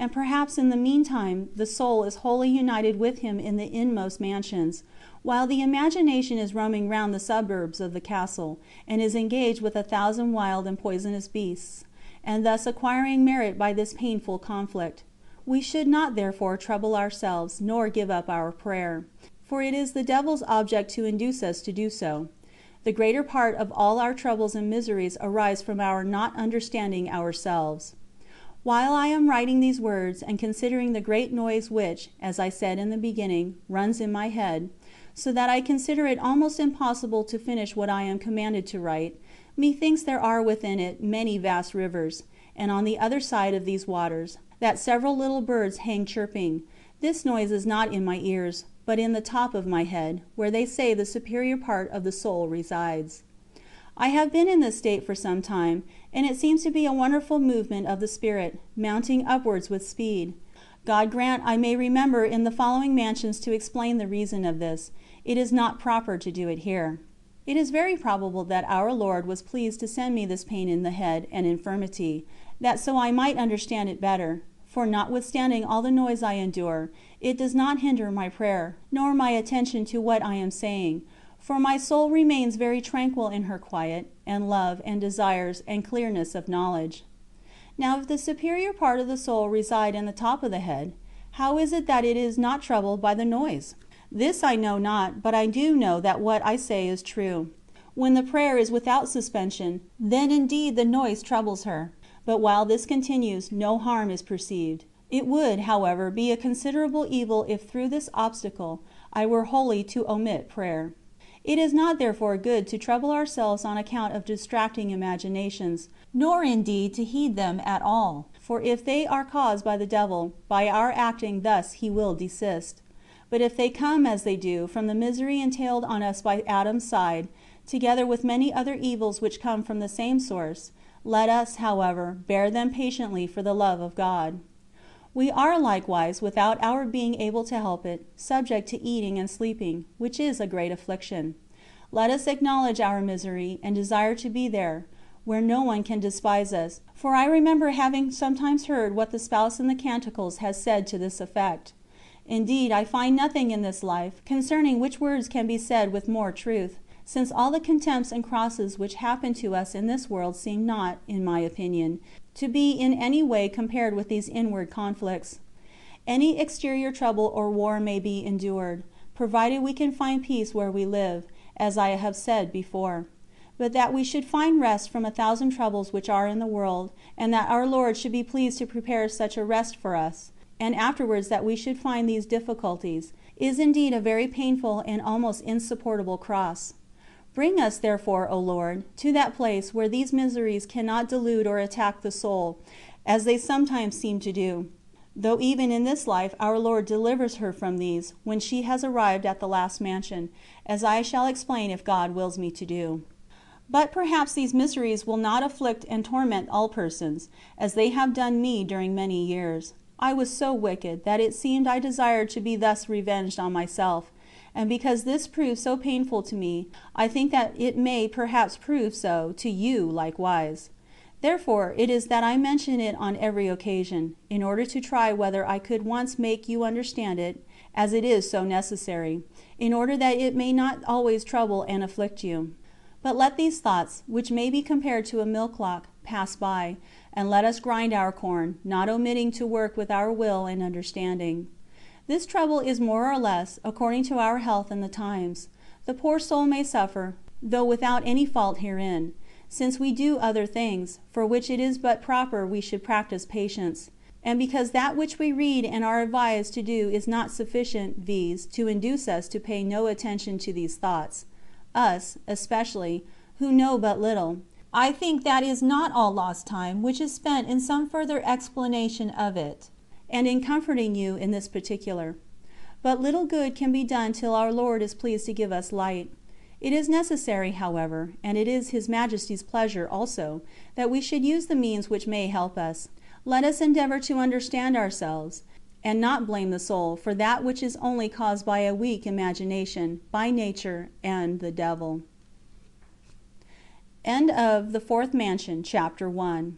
and perhaps in the meantime the soul is wholly united with him in the inmost mansions, while the imagination is roaming round the suburbs of the castle, and is engaged with 1,000 wild and poisonous beasts, and thus acquiring merit by this painful conflict. We should not therefore trouble ourselves, nor give up our prayer, for it is the devil's object to induce us to do so. The greater part of all our troubles and miseries arise from our not understanding ourselves. While I am writing these words, and considering the great noise which, as I said in the beginning, runs in my head, so that I consider it almost impossible to finish what I am commanded to write, methinks there are within it many vast rivers, and on the other side of these waters, that several little birds hang chirping. This noise is not in my ears, but in the top of my head, where they say the superior part of the soul resides. I have been in this state for some time, and it seems to be a wonderful movement of the spirit, mounting upwards with speed. God grant I may remember in the following mansions to explain the reason of this. It is not proper to do it here. It is very probable that our Lord was pleased to send me this pain in the head and infirmity, that so I might understand it better. For notwithstanding all the noise I endure, it does not hinder my prayer, nor my attention to what I am saying, for my soul remains very tranquil in her quiet, and love, and desires, and clearness of knowledge. Now if the superior part of the soul reside in the top of the head, how is it that it is not troubled by the noise? This I know not, but I do know that what I say is true. When the prayer is without suspension, then indeed the noise troubles her. But while this continues, no harm is perceived. It would, however, be a considerable evil if through this obstacle I were wholly to omit prayer. It is not therefore good to trouble ourselves on account of distracting imaginations, nor indeed to heed them at all, for if they are caused by the devil, by our acting thus he will desist. But if they come, as they do, from the misery entailed on us by Adam's side, together with many other evils which come from the same source, let us, however, bear them patiently for the love of God. We are likewise, without our being able to help it, subject to eating and sleeping, which is a great affliction. Let us acknowledge our misery, and desire to be there, where no one can despise us, for I remember having sometimes heard what the spouse in the Canticles has said to this effect. Indeed, I find nothing in this life, concerning which words can be said with more truth, since all the contempts and crosses which happen to us in this world seem not, in my opinion, to be in any way compared with these inward conflicts. Any exterior trouble or war may be endured, provided we can find peace where we live, as I have said before. But that we should find rest from 1,000 troubles which are in the world, and that our Lord should be pleased to prepare such a rest for us, and afterwards that we should find these difficulties, is indeed a very painful and almost insupportable cross. Bring us, therefore, O Lord, to that place where these miseries cannot delude or attack the soul, as they sometimes seem to do, though even in this life our Lord delivers her from these, when she has arrived at the last mansion, as I shall explain if God wills me to do. But perhaps these miseries will not afflict and torment all persons, as they have done me during many years. I was so wicked, that it seemed I desired to be thus revenged on myself, and because this proved so painful to me, I think that it may perhaps prove so to you likewise. Therefore it is that I mention it on every occasion, in order to try whether I could once make you understand it, as it is so necessary, in order that it may not always trouble and afflict you. But let these thoughts, which may be compared to a mill clock, pass by, and let us grind our corn, not omitting to work with our will and understanding. This trouble is more or less according to our health and the times. The poor soul may suffer, though without any fault herein, since we do other things, for which it is but proper we should practice patience, and because that which we read and are advised to do is not sufficient, viz., to induce us to pay no attention to these thoughts, us, especially, who know but little. I think that is not all lost time which is spent in some further explanation of it, and in comforting you in this particular. But little good can be done till our Lord is pleased to give us light. It is necessary, however, and it is His Majesty's pleasure also, that we should use the means which may help us. Let us endeavour to understand ourselves, and not blame the soul for that which is only caused by a weak imagination, by nature, and the devil. End of the Fourth Mansion, Chapter 1.